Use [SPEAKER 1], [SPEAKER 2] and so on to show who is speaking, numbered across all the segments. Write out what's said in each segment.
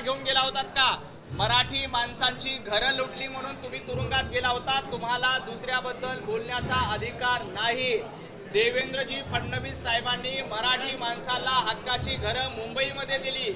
[SPEAKER 1] घेऊन गेला होतात का? मराठी माणसांची घरं लुटली म्हणून तुम्ही तुरुंगात गेला होता. तुम्हाला दुसऱ्याबद्दल बोलण्याचा अधिकार नाही. देवेंद्रजी फडणवीस साहेबांनी मराठी माणसाला हक्काची घरं मुंबईमध्ये दिली.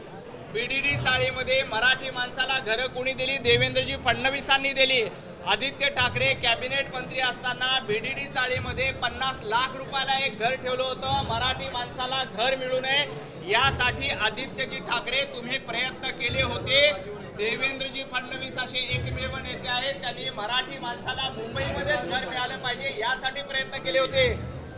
[SPEAKER 1] बीडीडी चाळीमध्ये मराठी माणसाला घरं कोणी दिली? देवेंद्रजी फडणवीसांनी दिली. आदित्य ठाकरे कॅबिनेट मंत्री असताना बीडीडी चाळीमध्ये 50 लाख रुपयाला एक घर ठेवलं होतं. मराठी माणसाला घर मिळू नये यासाठी आदित्यजी ठाकरे तुम्ही प्रयत्न केले होते. देवेंद्रजी फडणवीस असे एकमेव नेते आहेत त्यांनी मराठी माणसाला मुंबईमध्येच घर मिळालं पाहिजे यासाठी प्रयत्न केले होते.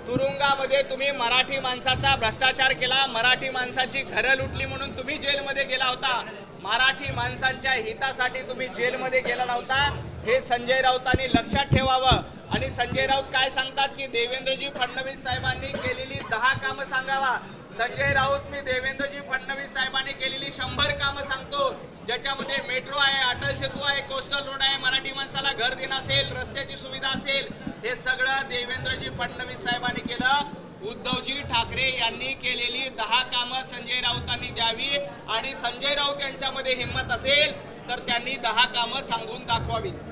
[SPEAKER 1] तुरुंगामध्ये तुम्ही मराठी माणसाचा भ्रष्टाचार केला. मराठी माणसाची घरं लुटली म्हणून तुम्ही जेलमध्ये गेला होता. मराठी माणसांच्या हितासाठी तुम्ही जेलमध्ये गेला नव्हता. हे संजय राऊतांनी लक्षात ठेवावं. आणि संजय राऊत काय सांगतात की देवेंद्रजी फडणवीस साहेबांनी केलेली 10 कामं सांगावा. संजय राऊत मी देवेंद्रजी फडणवीस साहेबांनी केलेली 100 कामं सांगतो, ज्याच्यामध्ये मेट्रो आहे, अटल सेतू आहे, कोस्टल रोड आहे, मराठी माणसाला घर देणं असेल, रस्त्याची सुविधा असेल, हे सगळं देवेंद्रजी फडणवीस साहेबांनी केलं. उद्धवजी ठाकरे यांनी केलेली 10 कामं संजय राऊतांनी द्यावी आणि संजय राऊत यांच्यामध्ये हिंमत असेल तर त्यांनी 10 कामं सांगून दाखवावीत.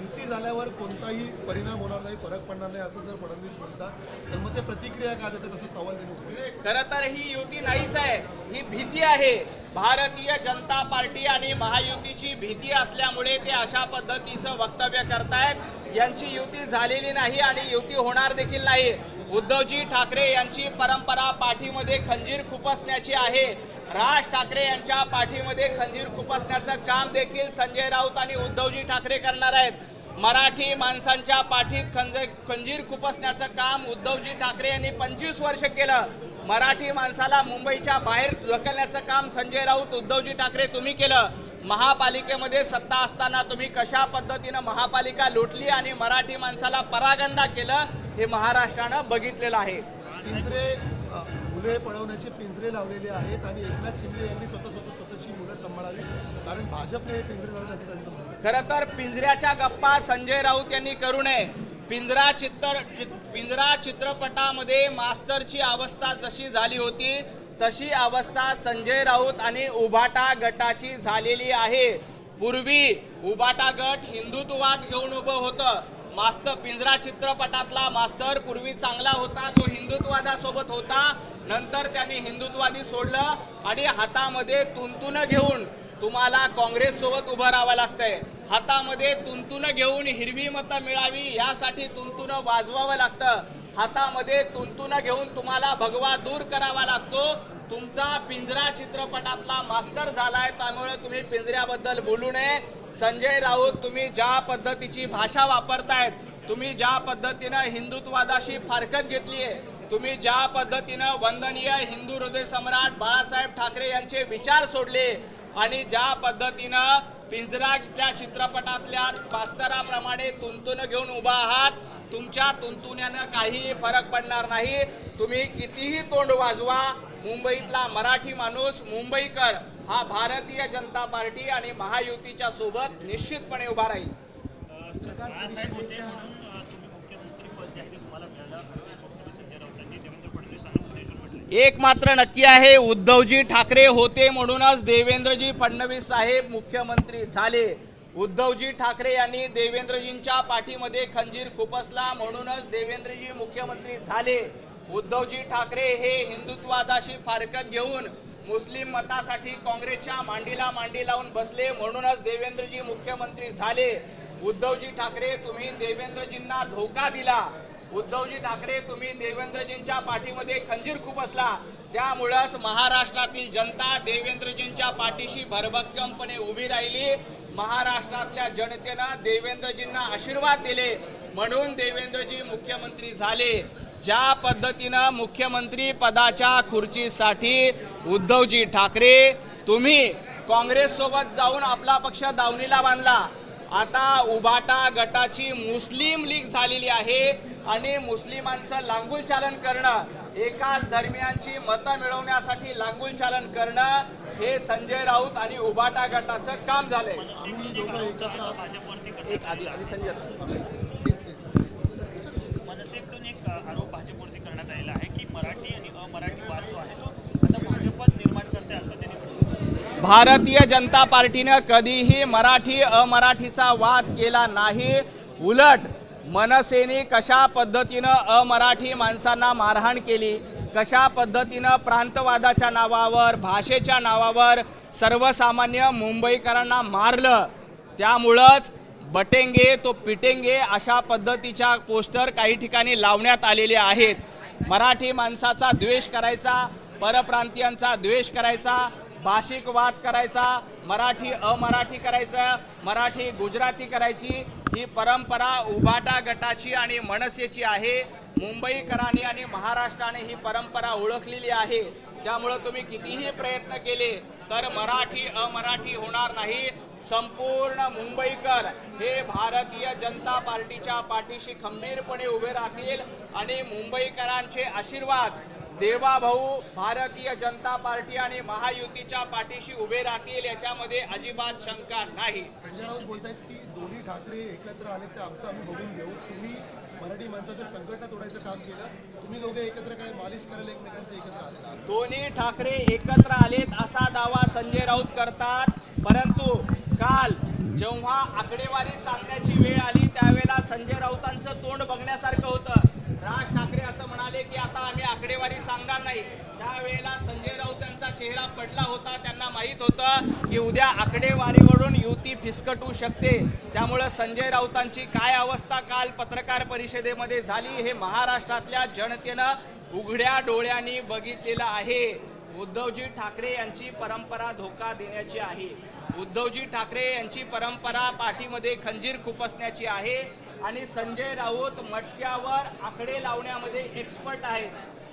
[SPEAKER 2] युती झाल्यावर कोणताही परिणाम होणार नाही, फरक पडणार नाही असं जर फडणवीस म्हणतात तर मग ते प्रतिक्रिया का देतात असं सवाल त्यांनी.
[SPEAKER 1] खरं तर ही युती नाहीच आहे, ही भीती आहे. भारतीय जनता पार्टी आणि महायुतीची भीती असल्यामुळे ते अशा पद्धतीचं वक्तव्य करतायत. यांची युती झालेली नाही आणि युती होणार देखील नाही. उद्धवजी ठाकरे यांची परंपरा पाठीमध्ये खंजीर खुपसण्याची आहे. राज ठाकरे यांच्या पाठीमध्ये खंजीर खुपसण्याचं काम देखील संजय राऊत आणि उद्धवजी ठाकरे करणार आहेत. मराठी माणसांच्या पाठीत खंजीर खुपसण्याचं काम उद्धवजी ठाकरे यांनी 25 वर्ष केलं. मराठी माणसाला मुंबईच्या बाहेर ढकलण्याचं काम संजय राऊत उद्धवजी ठाकरे तुम्ही केलं. महापालिकेमध्ये सत्ता असताना तुम्ही कशा पद्धतीनं महापालिका लुटली आणि मराठी माणसाला परागंदा केलं हे महाराष्ट्रानं बघितलेलं आहे.
[SPEAKER 2] पिंजरे मुले पळवण्याचे पिंजरे लावलेले आहेत आणि एकनाथ शिंदे यांनी स्वतःची मुलं सांभाळावी कारण भाजपने पिंजरे लावण्याचं त्यांचं म्हणणं.
[SPEAKER 1] खरं तर पिंजऱ्याच्या गप्पा संजय राऊत यांनी करू नये. पिंजरा चित्रपटामध्ये मास्तरची अवस्था जशी झाली होती तशी अवस्था संजय राऊत आणि उभाटा गटाची झालेली आहे. पूर्वी उभाटा गट हिंदुत्ववाद घेऊन उभं होतं. मास्तर पिंजरा चित्रपटातला मास्तर पूर्वी चांगला होता, तो हिंदुत्ववादासोबत होता. नंतर त्यांनी हिंदुत्ववादी सोडलं आणि हातामध्ये तुंतुन घेऊन तुम्हाला काँग्रेस सोबत उभं राहावं लागतंय. हातामध्ये तुंतुन घेऊन हिरवी मतं मिळावी यासाठी तुंतुन वाजवावं लागतं. हातामध्ये तुंतुन घेऊन तुम्हाला भगवा दूर करावा लागतो. तुमचा पिंजरा चित्रपटातला मास्तर झालाय, त्यामुळे तुम्ही पिंजऱ्याबद्दल बोलू नये. संजय राऊत तुम्ही ज्या पद्धतीची भाषा वापरतायत, तुम्ही ज्या पद्धतीनं हिंदुत्ववादाशी फारकत घेतलीये, तुम्ही ज्या पद्धतीनं वंदनीय हिंदू हृदय सम्राट बाळासाहेब ठाकरे यांचे विचार सोडले आणि ज्या पद्धतीनं पिंजरा चित्रपटातल्या मास्तराप्रमाणे तुंतुन घेऊन उभा आहात, तुमच्या तुंतुण्यानं काहीही फरक पडणार नाही. तुम्ही कितीही तोंड वाजवा, मुंबईतला मराठी माणूस मुंबईकर हा भारतीय जनता पार्टी आणि महायुतीच्या सोबत निश्चितपणे उभा राहील. एक मात्र नक्की आहे, उद्धवजी ठाकरे होते म्हणूनच देवेंद्रजी फडणवीस साहेब मुख्यमंत्री झाले. उद्धवजी ठाकरे यांनी देवेंद्रजींच्या पाठीमध्ये खंजीर खुपसला म्हणूनच देवेंद्रजी मुख्यमंत्री झाले. उद्धवजी ठाकरे हे हिंदुत्ववादाशी फारकत घेऊन मुस्लिम मतासाठी काँग्रेसच्या मांडीला मांडी लावून बसले म्हणूनच देवेंद्रजी मुख्यमंत्री झाले. उद्धवजी ठाकरे तुम्ही देवेंद्रजींना धोका दिला. उद्धवजी ठाकरे तुम्ही देवेंद्रजींच्या पाठीमध्ये खंजीर खुपसला. त्यामुळेच महाराष्ट्रातील जनता देवेंद्रजींच्या पाठीशी भरभक्कमपणे उभी राहिली. महाराष्ट्रातल्या जनतेनं देवेंद्रजींना आशीर्वाद दिले म्हणून देवेंद्रजी मुख्यमंत्री झाले. ज्या पद्धतीनं मुख्यमंत्री पदाच्या खुर्चीसाठी उद्धवजी ठाकरे तुम्ही काँग्रेस सोबत जाऊन आपला पक्ष दावणीला बांधला. आता उभाटा गटाची मुस्लिम लीग झालेली आहे आणि मुस्लिमांचं लांगुल चालन करणं, एकाच धर्मियांची मतं मिळवण्यासाठी लांगुल चालन करणं हे संजय राऊत आणि उभाटा गटाचं काम झालंय.
[SPEAKER 3] मनसेकडून एक आरोप भाजपवरती करण्यात आलेला आहे की मराठी आणि अमराठी वाद जो आहे तो आता भाजपच निर्माण करते असं त्यांनी म्हटलं.
[SPEAKER 1] भारतीय जनता पार्टीनं कधीही मराठी अमराठीचा वाद केला नाही. उलट मनसेने कशा पद्धतीनं अमराठी माणसांना मारहाण केली, कशा पद्धतीनं प्रांतवादाच्या नावावर, भाषेच्या नावावर सर्वसामान्य मुंबईकरांना मारलं, त्यामुळंच बटेंगे तो पिटेंगे अशा पद्धतीच्या पोस्टर काही ठिकाणी लावण्यात आलेले आहेत. मराठी माणसाचा द्वेष करायचा, परप्रांतीयांचा द्वेष करायचा, भाषिक वाद करायचा, मराठी अमराठी करायचं, मराठी गुजराती करायची, ही परंपरा उभाटा गटाची आणि मनसेची आहे. मुंबईकरांनी आणि महाराष्ट्राने ही परंपरा ओळखलेली आहे. त्यामुळं तुम्ही कितीही प्रयत्न केले तर मराठी अमराठी होणार नाही. संपूर्ण मुंबईकर हे भारतीय जनता पार्टीच्या पाठीशी खंबीरपणे उभे राहतील आणि मुंबईकरांचे आशीर्वाद देवाभाऊ भारतीय जनता पार्टी आणि महायुतीच्या पाठीशी उभे राहतील, याच्यामध्ये अजिबात शंका नाही.
[SPEAKER 2] संजय राऊत बोलतायत की दोन्ही ठाकरे एकत्र आले ते आमचं आम्ही बघून घेऊ. तुम्ही मराठी माणसाच्या संघटना तोडायचं काम केलं, तुम्ही दोघे एकत्र काय मालिश करायला एकमेकांचे एकत्र आले का?
[SPEAKER 1] दोन्ही ठाकरे एकत्र आलेत असा दावा संजय राऊत करतात. परंतु काल जेव्हा आकडेवारी सांगण्याची वेळ आली त्यावेळेला संजय राऊतांचं तोंड बघण्यासारखं होतं. राज ठाकरे असं म्हणाले की आता आम्ही आकडेवारी सांगणार नाही. त्यावेळेला संजय राऊत यांचा चेहरा पडला होता. त्यांना माहीत होतं की उद्या आकडेवारीवरून युती फिसकटू शकते. त्यामुळे संजय राऊतांची काय अवस्था काल पत्रकार परिषदेमध्ये झाली हे महाराष्ट्रातल्या जनतेनं उघड्या डोळ्यांनी बघितलेलं आहे. उद्धवजी ठाकरे यांची परंपरा धोका देण्याची आहे. उद्धवजी ठाकरे यांची परंपरा पाठीमध्ये खंजीर खुपसण्याची आहे आणि संजय राऊत मटक्यावर आकडे लावण्यामध्ये एक्सपर्ट आहेत.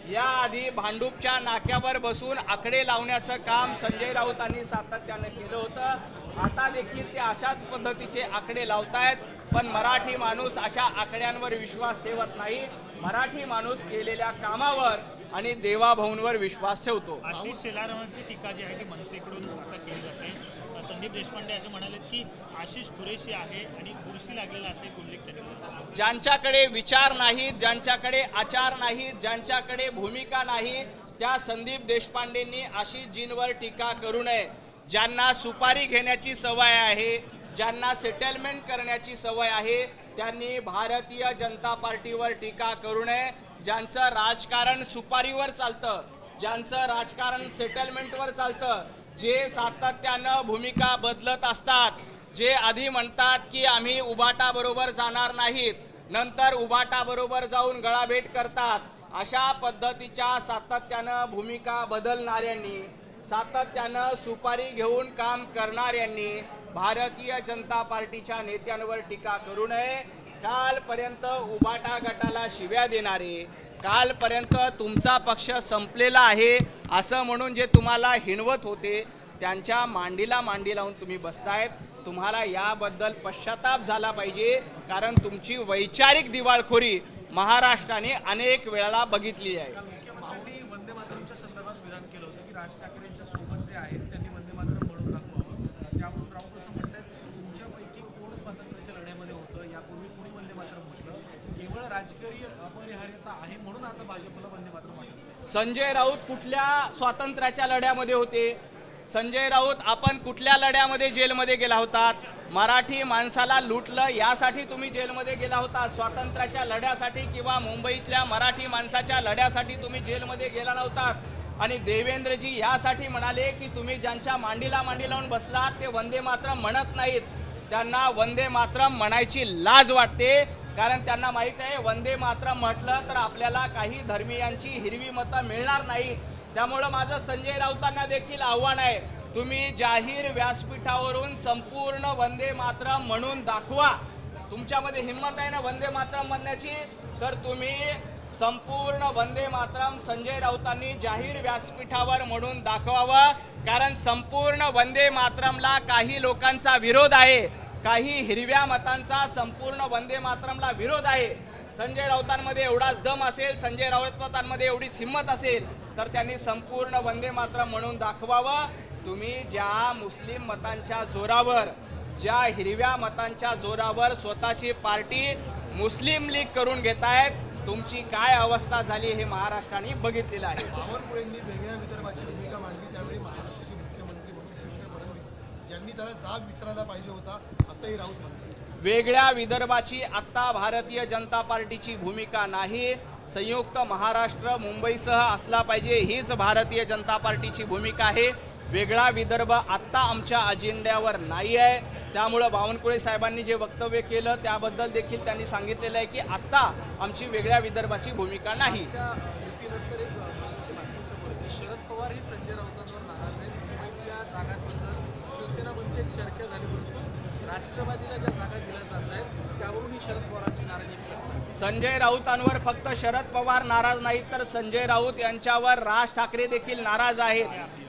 [SPEAKER 1] याआधी भांडूपच्या नाक्यावर बसून आकडे लावण्याचं काम संजय राऊतांनी सातत्यानं केलं होतं. आता देखील ते अशाच पद्धतीचे आकडे लावतायत. पण मराठी माणूस अशा आकड्यांवर विश्वास ठेवत नाही. मराठी माणूस केलेल्या कामावर आणि देवाभाऊंवर विश्वास ठेवतो.
[SPEAKER 3] आशिष शेलारांची टीका जी आहे ती मनसेकडून आता केली जाते. संदीप देशपांडे असे म्हणाले की आशिष कुरेशी आहे आणि कुर्सी लागलेला असा एक उल्लेख त्यांनी केला.
[SPEAKER 1] ज्यांच्याकडे विचार नाहीत, ज्यांच्याकडे आचार नाहीत, ज्यांच्याकडे भूमिका नाही, त्या संदीप देशपांडेंनी आशिषजींवर टीका करू नये. ज्यांना सुपारी घेण्याची सवय आहे, ज्यांना सेटलमेंट करण्याची सवय आहे, त्यांनी भारतीय जनता पार्टीवर टीका करू नये. ज्यांचं राजकारण सुपारीवर चालतं, ज्यांचं राजकारण सेटलमेंटवर चालतं, जे सातत्यानं भूमिका बदलत असतात, जे आधी म्हणतात की आम्ही उबाटा बरोबर जाणार नाहीत, नंतर उबाटा बरोबर जाऊन गळाभेट करतात, अशा पद्धतीच्या सातत्यानं भूमिका बदलणाऱ्यांनी, सातत्यानं सुपारी घेऊन काम करणाऱ्यांनी भारतीय जनता पार्टीच्या नेत्यांवर टीका करू नये. कालपर्यंत उबाटा गटाला शिव्या देणारे, कालपर्यंत तुमचा पक्ष संपलेला आहे असं म्हणून जे तुम्हाला हिणवत होते, त्यांच्या मांडीला मांडी लावून तुम्ही बसतायत. तुम्हाला याबद्दल पश्चाताप झाला पाहिजे, कारण तुमची वैचारिक दिवाळखोरी महाराष्ट्राने अनेक वेळा बघितली आहे.
[SPEAKER 4] भाऊनी वंदे मातरमच्या संदर्भात विधान केलं होतं की राज ठाकरेंच्या सोबत जे आहेत त्यांनी वंदे मातरम म्हणून दाखवावं. त्यावरून राऊत असं म्हणतात तुमच्यापैकी कोण स्वातंत्र्याच्या लढ्यामध्ये होतं, यापूर्वी कोणी वंदे मातरम म्हटलं, केवळ राजकीय अपरिहार्यता आहे म्हणून आता भाजपला वंदे मातरम वाटतं.
[SPEAKER 1] संजय राऊत कुठल्या स्वातंत्र्याच्या लढ्यामध्ये होते? संजय राऊत आपण कुठल्या लढ्यामध्ये जेलमध्ये गेला होतात? मराठी माणसाला लुटलं यासाठी तुम्ही जेलमध्ये गेला होता. स्वातंत्र्याच्या लढ्यासाठी किंवा मुंबईतल्या मराठी माणसाच्या लढ्यासाठी तुम्ही जेलमध्ये गेला नव्हतात. आणि देवेंद्रजी यासाठी म्हणाले की तुम्ही ज्यांच्या मांडीला मांडी लावून बसलात ते वंदे मातरम म्हणत नाहीत. त्यांना वंदे मातरम म्हणायची लाज वाटते, कारण त्यांना माहीत आहे वंदे मातरम म्हटलं तर आपल्याला काही धर्मीयांची हिरवी मतं मिळणार नाहीत. त्यामुळं माझं संजय राऊतांना देखील आव्हान आहे, तुम्ही जाहीर व्यासपीठावरून संपूर्ण वंदे मातरम म्हणून दाखवा. तुमच्यामध्ये हिंमत आहे ना वंदे मातरम म्हणण्याची, तर तुम्ही संपूर्ण वंदे मातरम संजय राऊतांनी जाहीर व्यासपीठावर म्हणून दाखवावं. कारण संपूर्ण वंदे मातरमला काही लोकांचा विरोध आहे, काही हिरव्या मतांचा संपूर्ण वंदे मातरमला विरोध आहे. संजय राऊतांमध्ये एवढाच दम असेल, संजय राऊतांमध्ये एवढीच हिंमत असेल, तर त्यांनी संपूर्ण वंदे मातरम म्हणून दाखवावं. तुम्ही ज्या मुस्लिम मतांच्या जोरावर, ज्या हिरव्या मतांच्या जोरावर स्वतःची पार्टी मुस्लिम लीग करून घेतायत, तुमची काय अवस्था झाली हे महाराष्ट्राने बघितलेलं आहे.
[SPEAKER 2] बावनकुळेंनी वेगळ्या विदर्भाची भूमिका मांडली, त्यावेळी महाराष्ट्राचे मुख्यमंत्री म्हणून देवेंद्र त्यांनी त्याला जाब विचारायला पाहिजे होता असंही राऊत म्हणतात.
[SPEAKER 1] वेगळ्या विदर्भाची आत्ता भारतीय जनता पार्टीची भूमिका नाही. संयुक्त महाराष्ट्र मुंबईसह असला पाहिजे हीच भारतीय जनता पार्टीची भूमिका आहे. वेगळा विदर्भ आत्ता आमच्या अजेंड्यावर नाही आहे. त्यामुळं बावनकुळे साहेबांनी जे वक्तव्य केलं त्याबद्दल देखील त्यांनी सांगितलेलं आहे की आत्ता आमची वेगळ्या विदर्भाची भूमिका नाही.
[SPEAKER 4] आजच्या युतीनंतर एक महत्त्वाची बातमी समोर येते. शरद पवार हे संजय राऊतांवर नाराज आहेत. मुंबईतल्या जागांबद्दल शिवसेना मनसे चर्चा झाली, परंतु राष्ट्रवादीला ज्या जागा दिल्या जात आहेत त्यावरून ही शरद पवारांची नाराजी व्यक्त करतात.
[SPEAKER 1] संजय राऊतांवर फक्त शरद पवार नाराज नाहीत तर संजय राऊत यांच्यावर राज ठाकरे देखील नाराज आहेत.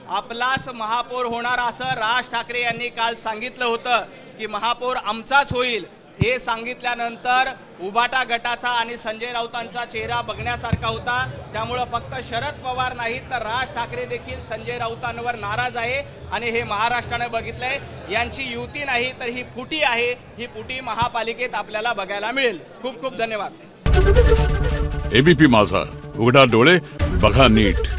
[SPEAKER 1] आपलाच महापौर होणार असं राज ठाकरे यांनी काल सांगितलं होतं की महापौर आमचाच होईल. हे सांगितल्यानंतर उबाटा गटाचा आणि संजय राऊतांचा चेहरा बघण्यासारखा होता. त्यामुळं फक्त शरद पवार नाहीत तर राज ठाकरे देखील संजय राऊतांवर नाराज आहे आणि हे महाराष्ट्राने बघितलंय. यांची युती नाही तर ही फुटी आहे. ही फुटी महापालिकेत आपल्याला बघायला मिळेल. खूप खूप धन्यवाद.
[SPEAKER 5] एबीपी माझा, उघडा डोळे बघा नीट.